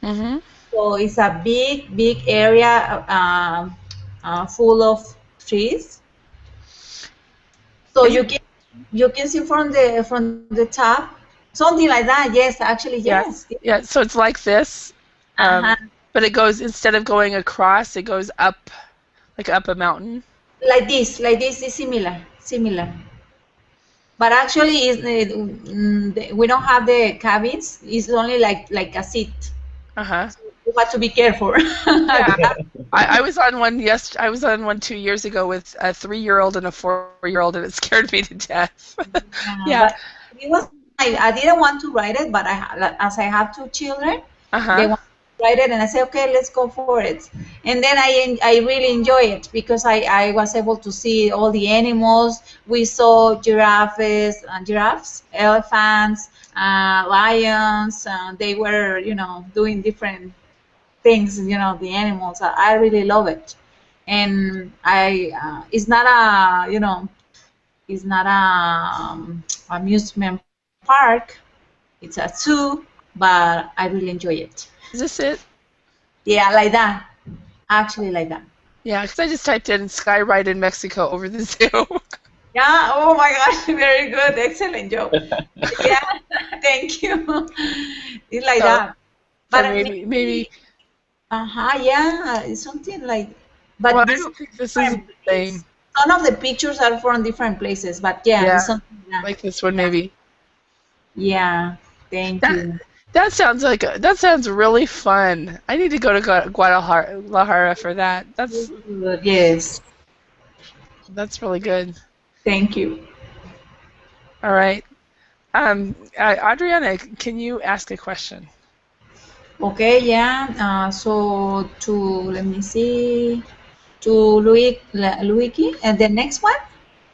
Mhm. So it's a big area full of trees. So Is you can see from the top, something like that. Yes, actually, yes. yes. Yeah. So it's like this, Uh-huh. but it goes instead of going across, it goes up, like up a mountain. Like this is similar, similar. But actually, we don't have the cabins. It's only like a seat. Uh-huh. So you have to be careful. Yeah. I was on one I was on one 2 years ago with a 3-year-old and a 4-year-old, and it scared me to death. Yeah. But it was I didn't want to ride it, but as I have two children, they Uh-huh. want to ride it, and I said, okay, let's go for it. And then I really enjoy it because I was able to see all the animals. We saw giraffes, elephants, lions. They were, doing different things. The animals. I really love it, and it's not it's not a amusement park. It's a zoo, but I really enjoy it. Is this it? Yeah, like that. Actually, like that. Yeah, because I just typed in Sky Ride in Mexico over the zoo. Yeah. Oh my gosh. Very good. Excellent job. Yeah. Thank you. It's like So, that. so But maybe. yeah. It's something like. Well, But I this don't think this is the same. some of the pictures are from different places. But yeah, Yeah, it's something like that. like this one maybe. Yeah. Thank That you. that sounds really fun. I need to go to Guadalajara for that. Yes. That's really good. Thank you. All right. Adriana, can you ask a question? Okay, yeah. So let me see, to Luigi, and the next one.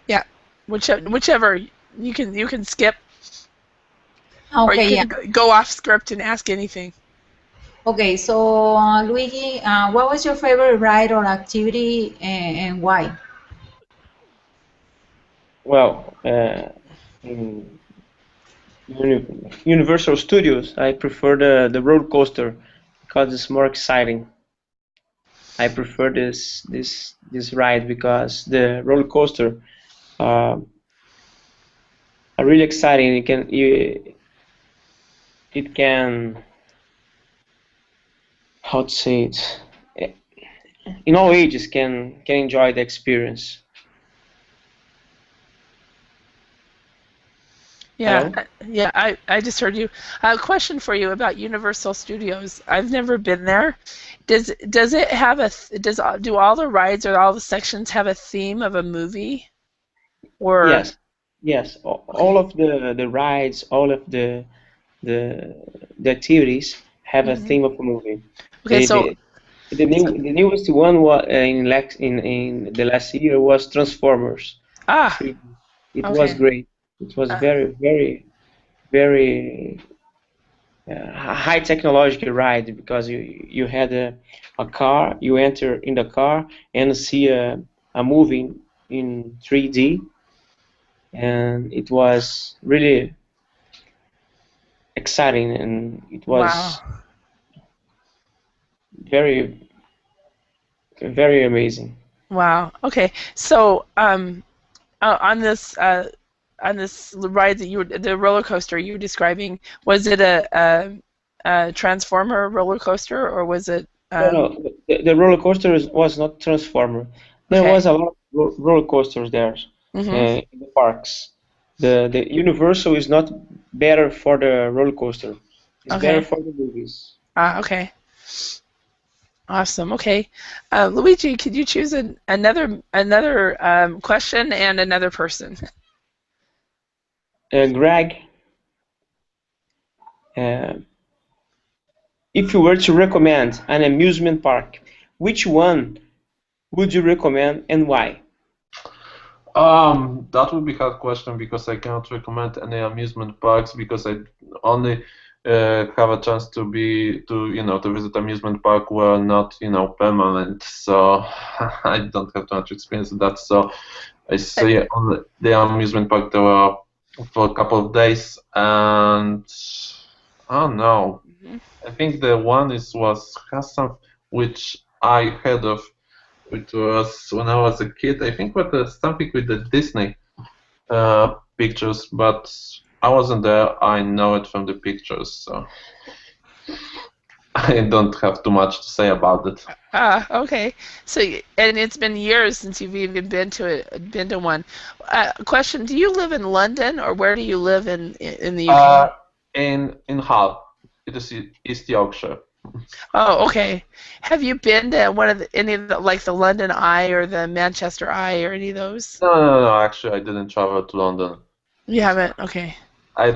Yeah, whichever you can skip, or you Okay, yeah. can go off script and ask anything. Okay, so Luigi, what was your favorite ride or activity, and why? Well, in Universal Studios, I prefer the roller coaster because it's more exciting. I prefer this ride because the roller coaster uh, are really exciting. It can, how to say it, in all ages can enjoy the experience. Yeah, Hello? yeah. I just heard you. A question for you about Universal Studios. I've never been there. Does it have do all the rides or all the sections have a theme of a movie? Or Yes, yes. All okay. of the rides, all of the the activities have a Hmm. theme of a movie. Okay, The so the the newest one was in the last year was Transformers ah, 3D. It was okay. great. It was Uh, very high technological ride because you had a car. You enter in the car and see a movie in 3D, and it was really exciting, and it wow. was very very amazing. Wow. Okay. So on this ride that the roller coaster you were describing, was it a transformer roller coaster, or was it No, no, the roller coaster was not Transformer. There okay. was a lot of roller coasters there Mm-hmm. in the parks. The Universal is not better for the roller coaster. It's better Okay. for the movies. Okay. Awesome. Okay. Luigi, could you choose another question and another person? Greg, uh, if you were to recommend an amusement park, which one would you recommend and why? That would be a hard question because I cannot recommend any amusement parks because I only have a chance to visit amusement park where not permanent. So I don't have too much experience with that. So I say only the amusement park there were for a couple of days, and I don't know. Mhm. I think the one was Hassan, which I heard of. It was when I was a kid. I think what something with the Disney pictures, but I wasn't there. I know it from the pictures. So I don't have too much to say about it. Okay. So, and it's been years since you've even been to one. Question: do you live in London, or where do you live in the UK? In Hull, it is East Yorkshire. Oh, okay. Have you been to any of the, like the London Eye or the Manchester Eye or any of those? No. Actually, I didn't travel to London. You haven't? Okay. I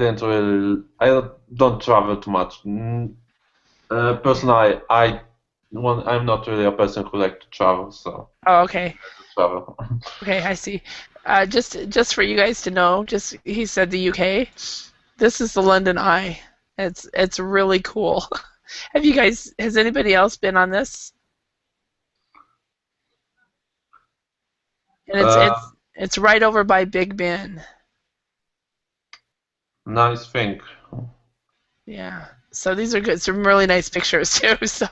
don't travel too much. Personally, I'm not really a person who like to travel, so Oh, okay. travel. Okay, I see. Just for you guys to know, just he said the UK. This is the London Eye. It's really cool. Has anybody else been on this? And Uh, it's right over by Big Ben. nice thing. Yeah. So these are good, some really nice pictures too. So,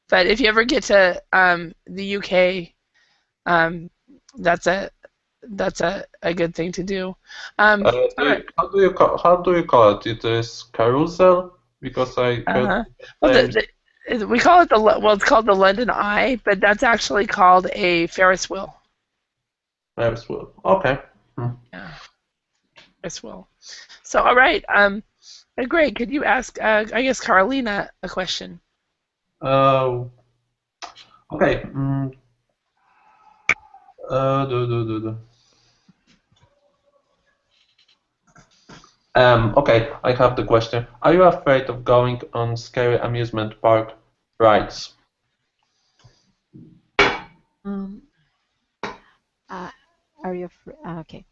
but if you ever get to the UK, um, that's a good thing to do. All right. How do you call it? It is carousel because I heard Well, names. we call it it's called the London Eye, but that's actually called a Ferris wheel. Ferris wheel. Okay. Yeah, Ferris wheel. So, all right. Greg, could you ask, I guess, Carolina a question? Uh, okay. Do. Okay, I have the question. Are you afraid of going on scary amusement park rides? Um, uh, are you okay?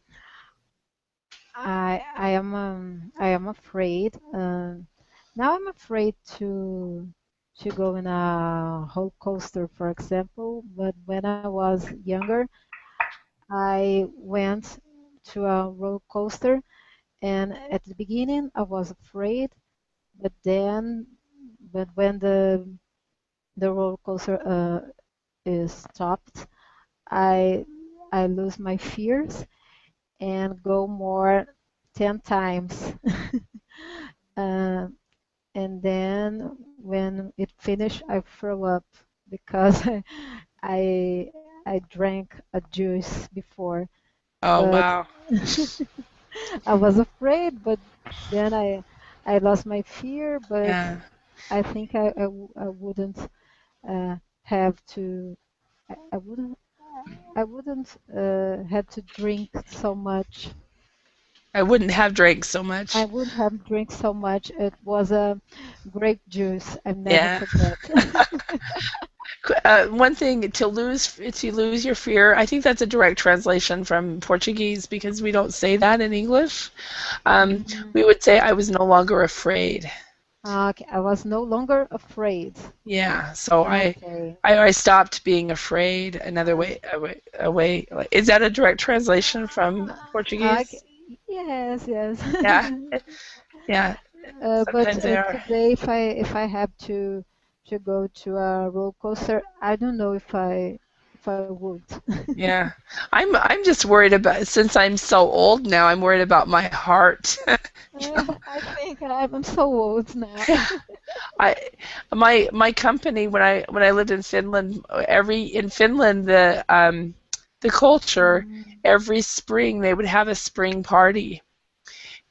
I am afraid. Now I'm afraid to go in a roller coaster, for example. But when I was younger, I went to a roller coaster, and at the beginning I was afraid, but then, but when the roller coaster is stopped, I I lose my fears and go more 10 times. uh, and then when it finished, I throw up because I I drank a juice before, Oh, but wow. I was afraid. But then I lost my fear. But Yeah. I think I wouldn't have to. I wouldn't. I wouldn't had to drink so much. I wouldn't have drank so I much. would have drink so much. It was a grape juice. I never Yeah. forget. One thing to lose your fear. I think that's a direct translation from Portuguese because we don't say that in English. Mhm. We would say I was no longer afraid. Okay, I was no longer afraid. Yeah. So Okay. I stopped being afraid. Another Uh, way. Is that a direct translation from okay. Portuguese? Yes, yes. Yeah. Yeah. But Sometimes they are. today, if I have to go to a roller coaster, I don't know if I would. Yeah. I'm just worried about since I'm so old now, I'm worried about my heart. You know? I think I'm so old now. I my company when I lived in Finland, in Finland the culture Mm. every spring they would have a spring party.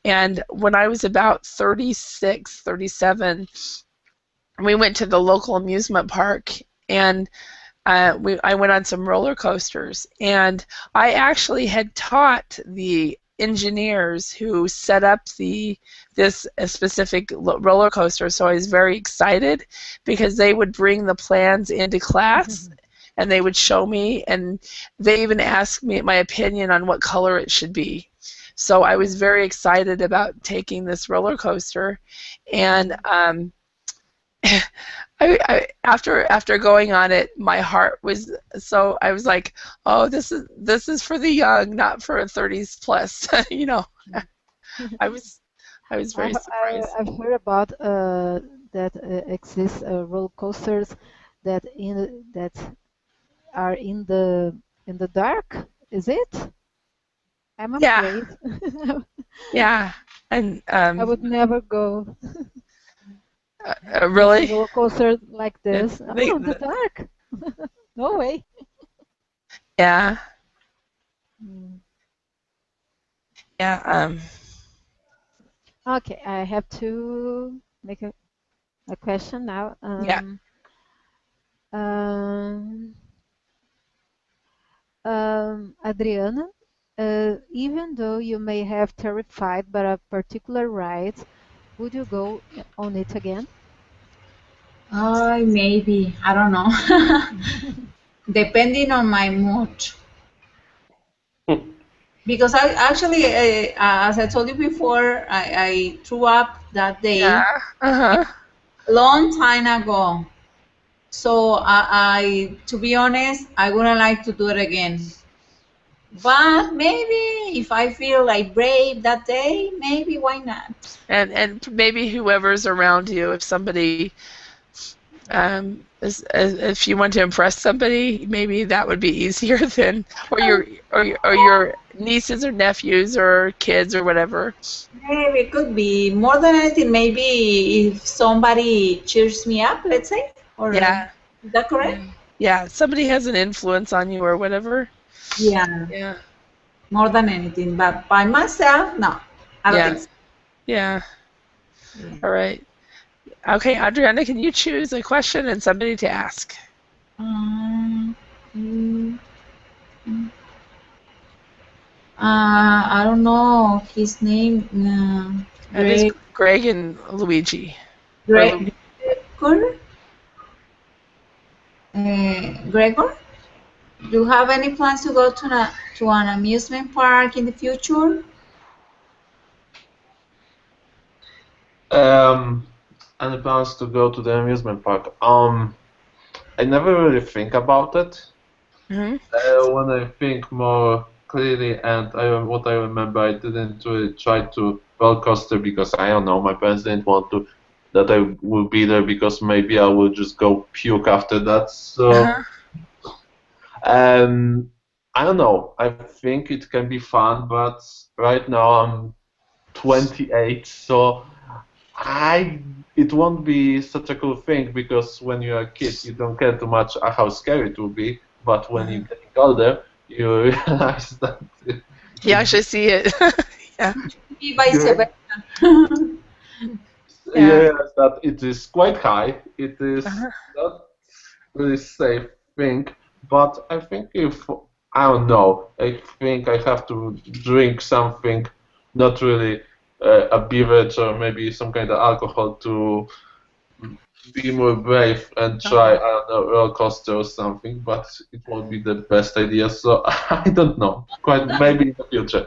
And when I was about 36, 37, we went to the local amusement park and I went on some roller coasters, and I actually had taught the engineers who set up this specific roller coaster. So I was very excited because they would bring the plans into class and they would show me, and they even asked me my opinion on what color it should be. So I was very excited about taking this roller coaster, and after going on it, my heart was so I was like, oh, this is for the young, not for 30s plus. You know, I was I was very surprised. I've heard about that exist roller coasters that are in the dark. Is it? I'm Yeah, afraid. yeah, and I would never go. Really? roller coaster like Yeah. this. Oh, in the dark. No way. Yeah. Mm. Yeah. Okay, I have to make a question now. Yeah. Um, Adriana, even though you may have terrified by a particular ride, would you go on it again? Maybe. I don't know. Depending on my mood. Because I actually, as I told you before, I threw up that Yeah. day Uh-huh. long time ago. So to be honest, I wouldn't like to do it again. But maybe if I feel like brave that day, maybe why not? And maybe whoever's around you, if somebody if you want to impress somebody, maybe that would be easier than or your nieces or nephews or kids or whatever. Maybe it could be more than anything. Maybe if somebody cheers me up, let's say, or Yeah. is that Yeah. correct? Yeah. Somebody has an influence on you or whatever. Yeah, Yeah. more than anything. But by myself, no, I don't Yeah. think so. Yeah. Yeah. All right. Okay, Adriana, can you choose a question and somebody to ask? Um, mm, mm. I don't know his name. It is Greg, Greg and Luigi. Or Gregor, Gregor. Do you have any plans to go to an amusement park in the future? Um, any plans to go to the amusement park? I never really think about it. hmm When I think more clearly, and what I remember, I didn't really try to roller coaster because I don't know, my parents didn't want to that I would be there because maybe I would just go puke after that. So, Uh-huh. I don't know. I think it can be fun, but right now I'm 28, so I it won't be such a cool thing because when you're a kid, you don't care too much how scary it will be. But when you're getting older, you realize that You it, actually see it. Yeah. Be vice you versa. Yeah. realize that it is quite high. It is Uh-huh. not really safe thing. But I think if I don't know, I think I have to drink something, not really a beverage or maybe some kind of alcohol to be more brave and try Uh-huh. a roller coaster or something, but it won't be the best idea. So I don't know. Quite maybe in the future.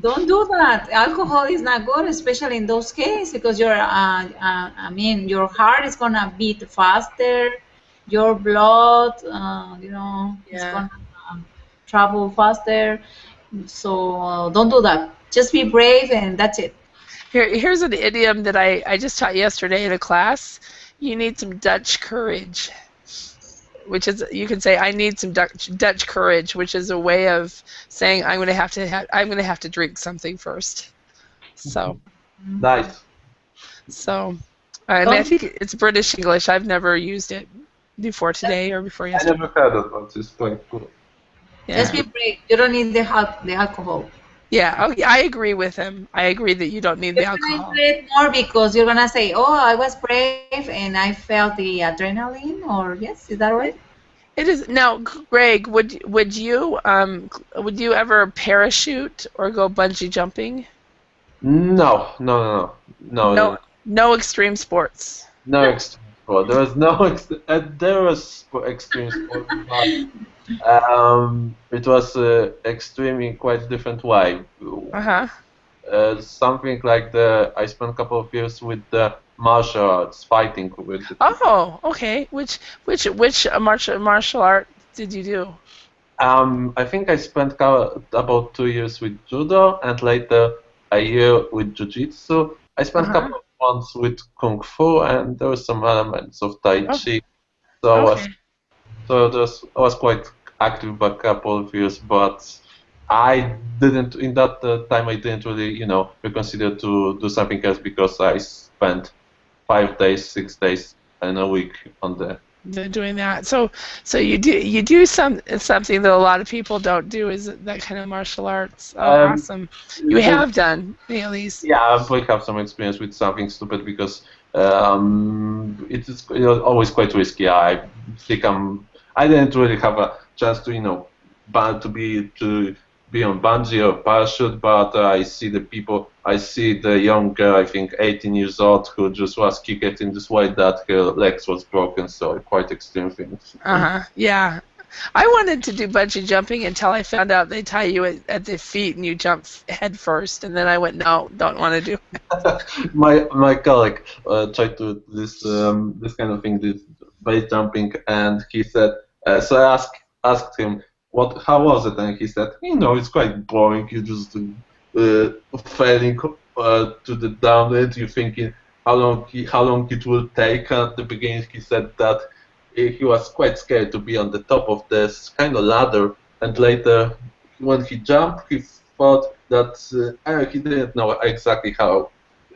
Don't do that. Alcohol is not good, especially in those cases, because your heart is gonna beat faster, your blood, is Yeah. gonna travel faster. So don't do that. Just be brave, and that's it. Here's an idiom that I just taught yesterday in a class. You need some Dutch courage, which is you can say I need some Dutch courage, which is a way of saying I'm going to have to drink something first. So Nice. so and I Don't think it's British English. I've never used it before today or before I never yesterday. heard of it. It's quite cool. just Yeah. be brave. You don't need the alcohol. Yeah. Oh, yeah, I agree with him. I agree that you don't need the You're gonna enjoy alcohol. it more because you're gonna say, "Oh, I was brave and I felt the adrenaline." Or yes, is that right? It is now, Greg. Would you ever parachute or go bungee jumping? No, no, no, no, No, no, no extreme sports. no extreme sport. There was no there was extreme sport, but it was extreme in quite different way. Uh huh. Something like I spent a couple of years with the martial arts, fighting with the people. Oh, okay. Which martial art did you do? I think I spent about 2 years with judo and later a year with jiu-jitsu. I Uh spent a huh. couple of months with kung fu and there were some elements of tai Oh, chi. So okay. I was quite active for a couple of years, but I didn't in that time I didn't really reconsider to do something else because I spent 5 days, 6 days in a week on the. They're doing that. So you do something that a lot of people don't do, is that kind of martial arts. Oh, awesome. You have done, at least. Yeah, I have some experience with something stupid because it is always quite risky. I think I didn't really have a chance to to be on bungee or parachute, but I see the young girl, I think 18 years old, who just was kicked in this way that her legs was broken, so quite extreme things. Yeah. I wanted to do bungee jumping until I found out they tie you at the feet and you jump head first, and then I went, no, don't want to do it. my colleague tried to do this kind of thing, this base jumping, and he said, so I asked him, how was it? And he said, it's quite boring. You just failing to the down end. You're thinking how long it will take. At the beginning, he said that he was quite scared to be on the top of this kind of ladder, and later, when he jumped, he thought that he didn't know exactly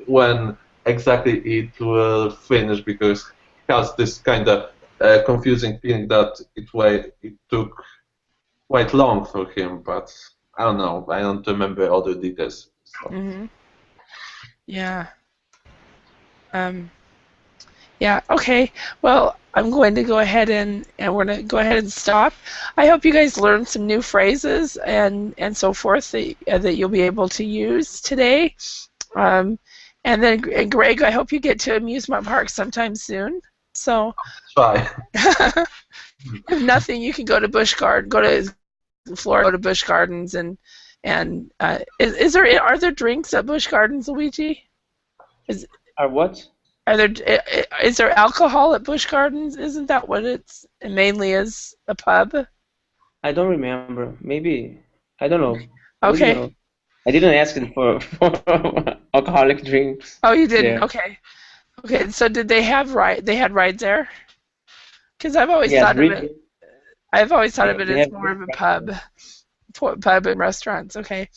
when exactly it will finish, because he has this kind of confusing feeling that it took quite long for him, but I don't know. I don't remember all the details. So. Yeah. Yeah. Okay. Well, I'm going to go ahead and we're going to go ahead and stop. I hope you guys learned some new phrases and so forth that you'll be able to use today. And then, Greg, I hope you get to Amusement Park sometime soon. So. Try. If nothing, you can go to go to Florida, go to Busch Gardens, and are there drinks at Busch Gardens, Luigi? What? Is there alcohol at Busch Gardens? Isn't that what it mainly is, a pub? I don't remember. Maybe, I don't know. Okay. I didn't ask it for alcoholic drinks. Oh, you didn't? Yeah. Okay. Okay. So did they have They had rides there? Because I've always thought of it. I've always thought of it as more of a pub and restaurants. Okay.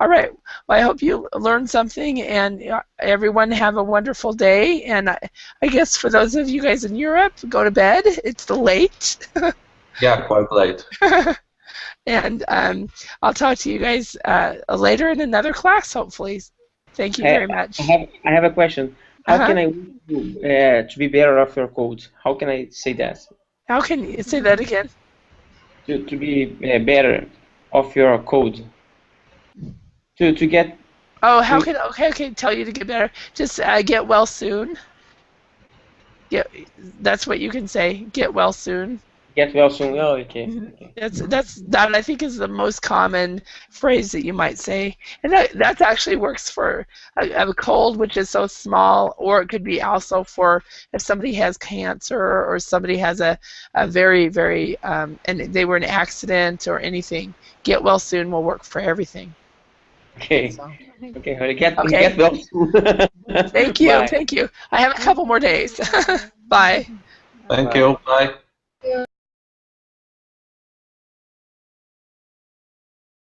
All right. Well, I hope you learned something, and everyone have a wonderful day. And I guess for those of you guys in Europe, go to bed. It's late. Yeah, quite late. And I'll talk to you guys later in another class, hopefully. Thank you very much. I have a question. How can I to be better off your code? How can I say that? How can you say that again? To be better of your code. To get. Oh, how can I tell you to get better? Just get well soon. That's what you can say. Get well soon. Get well soon. Oh, okay. That I think is the most common phrase that you might say, and that actually works for a cold, which is so small, or it could be also for if somebody has cancer or somebody has a very very and they were in an accident or anything. Get well soon will work for everything. Okay. So. Okay. Get well soon. Thank you. Bye. Thank you. I have a couple more days. Bye. Thank you. Bye.